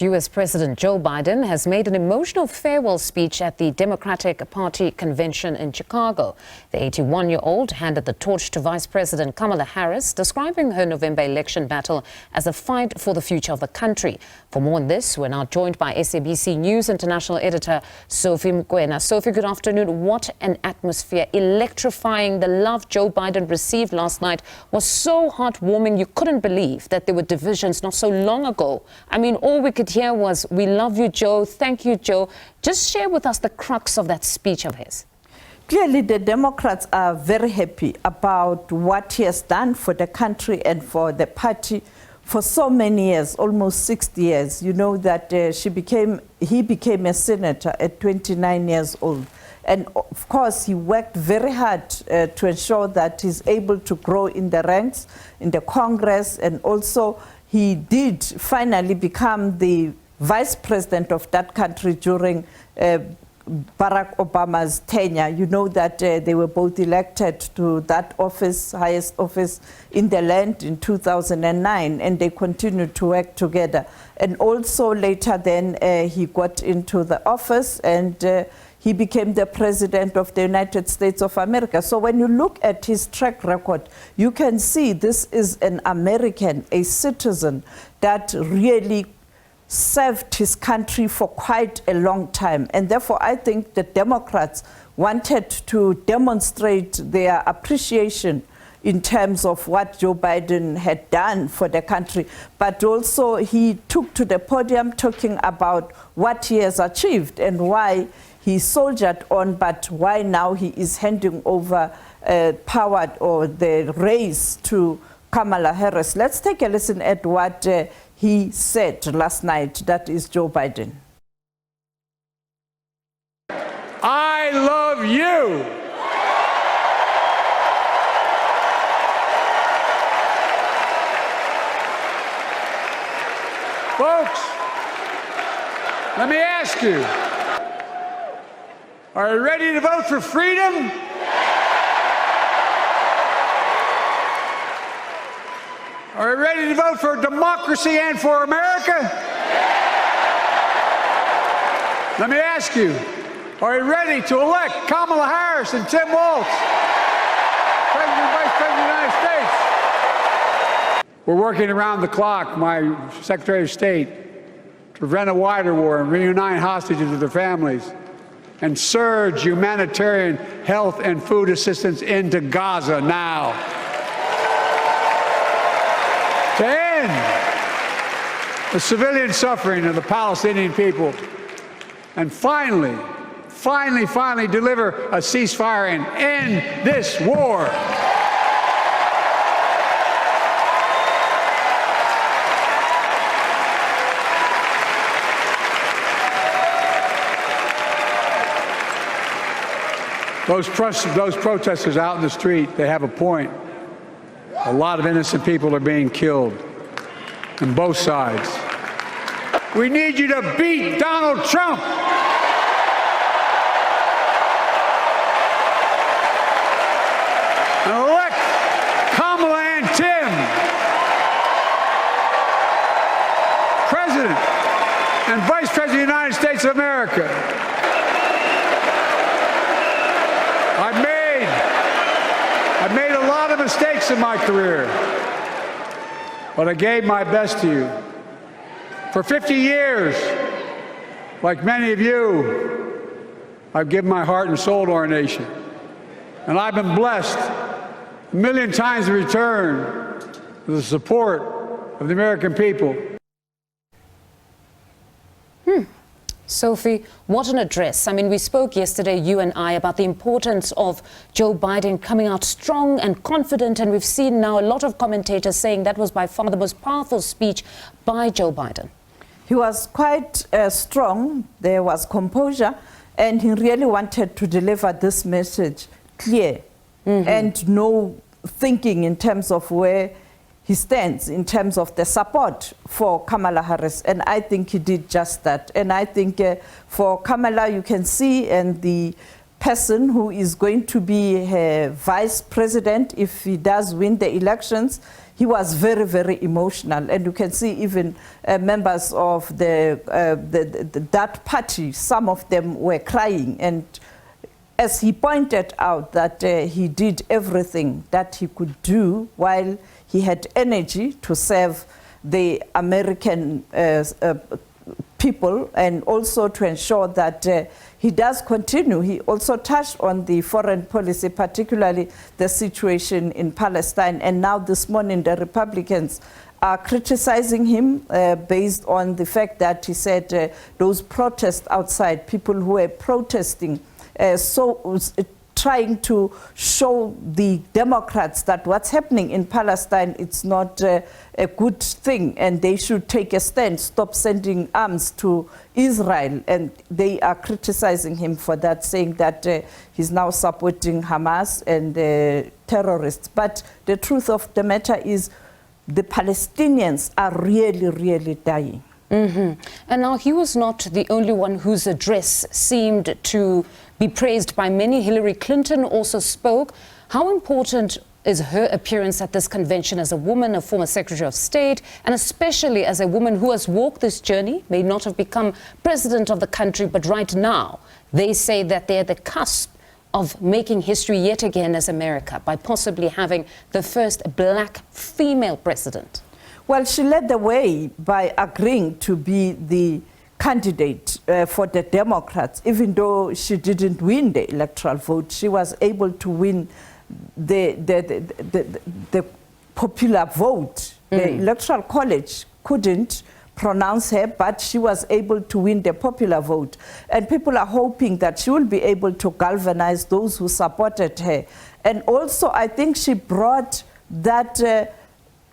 U.S. President Joe Biden has made an emotional farewell speech at the Democratic Party convention in Chicago. The 81-year-old handed the torch to Vice President Kamala Harris, describing her November election battle as a fight for the future of the country. For more on this, we're now joined by SABC News International Editor Sophie Mokoena. Sophie, good afternoon. What an atmosphere. Electrifying. The love Joe Biden received last night was so heartwarming. You couldn't believe that there were divisions not so long ago. I mean, all we could hear was, "We love you, Joe. Thank you, Joe." Just share with us the crux of that speech of his. Clearly, the Democrats are very happy about what he has done for the country and for the party for so many years, almost 60 years. You know that he became a senator at 29 years old. And of course, he worked very hard to ensure that he's able to grow in the ranks, in the Congress, and also he did finally become the vice president of that country during Barack Obama's tenure. You know that they were both elected to that office, highest office in the land, in 2009, and they continued to work together. And also later then he got into the office and he became the president of the United States of America. So when you look at his track record, you can see this is an American, a citizen that really served his country for quite a long time. And therefore, I think the Democrats wanted to demonstrate their appreciation in terms of what Joe Biden had done for the country. But also he took to the podium talking about what he has achieved and why he soldiered on, but why now he is handing over power or the race to Kamala Harris. Let's take a listen at what he said last night. That is Joe Biden. I love you. Folks, let me ask you, are you ready to vote for freedom? Are you ready to vote for democracy and for America? Let me ask you, are you ready to elect Kamala Harris and Tim Walz, President and Vice President of the United States? We're working around the clock, my Secretary of State, to prevent a wider war and reunite hostages with their families and surge humanitarian health and food assistance into Gaza now. To end the civilian suffering of the Palestinian people. And finally deliver a ceasefire and end this war. Those protesters out in the street, they have a point. A lot of innocent people are being killed on both sides. We need you to beat Donald Trump. And elect Kamala and Tim, President and Vice President of the United States of America. I've made a lot of mistakes in my career, but I gave my best to you. For 50 years, like many of you, I've given my heart and soul to our nation. And I've been blessed a million times in return with the support of the American people. Sophie, what an address. I mean, we spoke yesterday, you and I, about the importance of Joe Biden coming out strong and confident, and we've seen now a lot of commentators saying that was by far the most powerful speech by Joe Biden. He was quite strong, there was composure, and he really wanted to deliver this message clear and no thinking in terms of where he stands in terms of the support for Kamala Harris, and I think he did just that. And I think for Kamala, you can see, and the person who is going to be her vice president if he does win the elections, he was very, very emotional. And you can see even members of that party, some of them were crying. And as he pointed out that he did everything that he could do while he had energy to serve the American people and also to ensure that he does continue. He also touched on the foreign policy, particularly the situation in Palestine. And now this morning, the Republicans are criticizing him based on the fact that he said those protests outside, people who were protesting, trying to show the Democrats that what's happening in Palestine, it's not a good thing, and they should take a stand, stop sending arms to Israel. And they are criticizing him for that, saying that he's now supporting Hamas and terrorists. But the truth of the matter is the Palestinians are really, really dying. Mm-hmm. And now he was not the only one whose address seemed to be praised by many. Hillary Clinton also spoke. How important is her appearance at this convention as a woman, a former Secretary of State, and especially as a woman who has walked this journey, may not have become president of the country, but right now they say that they're the cusp of making history yet again as America by possibly having the first black female president? Well, she led the way by agreeing to be the candidate for the Democrats. Even though she didn't win the electoral vote, she was able to win the popular vote. The Electoral College couldn't pronounce her, but she was able to win the popular vote. And people are hoping that she will be able to galvanize those who supported her. And also, I think she brought that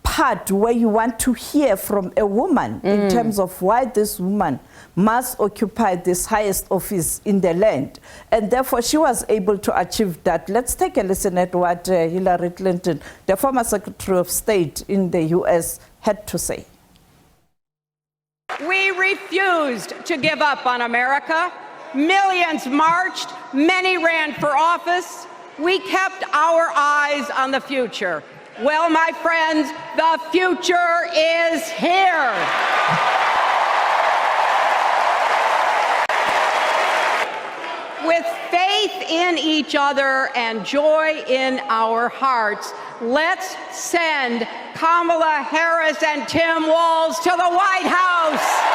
part where you want to hear from a woman in terms of why this woman must occupy this highest office in the land. And therefore, she was able to achieve that. Let's take a listen at what Hillary Clinton, the former Secretary of State in the U.S., had to say. We refused to give up on America. Millions marched, many ran for office. We kept our eyes on the future. Well, my friends, the future is here. With faith in each other and joy in our hearts, let's send Kamala Harris and Tim Walz to the White House.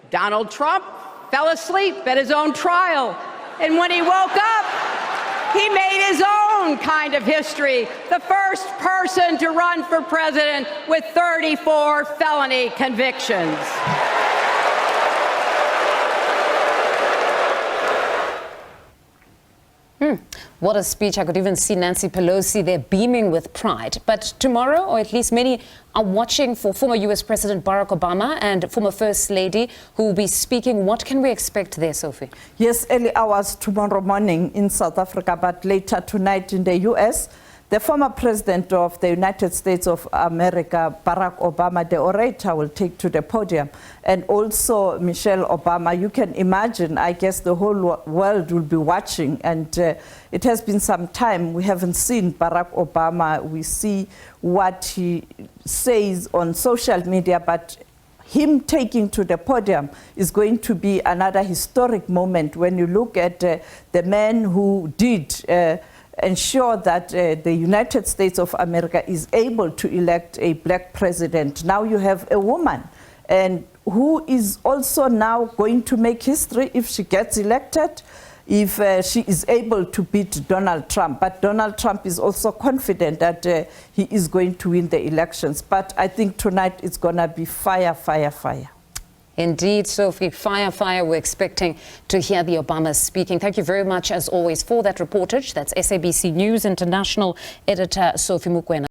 Donald Trump fell asleep at his own trial, and when he woke up, he made his own kind of history, the first person to run for president with 34 felony convictions. What a speech. I could even see Nancy Pelosi there beaming with pride. But tomorrow, or at least many are watching for former U.S. President Barack Obama and former First Lady who will be speaking. What can we expect there, Sophie? Yes, early hours tomorrow morning in South Africa, but later tonight in the U.S., the former President of the United States of America, Barack Obama, the orator, will take to the podium. And also Michelle Obama. You can imagine, I guess the whole world will be watching. And it has been some time. We haven't seen Barack Obama. We see what he says on social media, but him taking to the podium is going to be another historic moment when you look at the man who did ensure that the United States of America is able to elect a black president. Now you have a woman, and who is also now going to make history if she gets elected, if she is able to beat Donald Trump. But Donald Trump is also confident that he is going to win the elections. But I think tonight it's going to be fire, fire, fire. Indeed, Sophie, fire, fire. We're expecting to hear the Obamas speaking. Thank you very much, as always, for that reportage. That's SABC News International Editor Sophie Mokoena.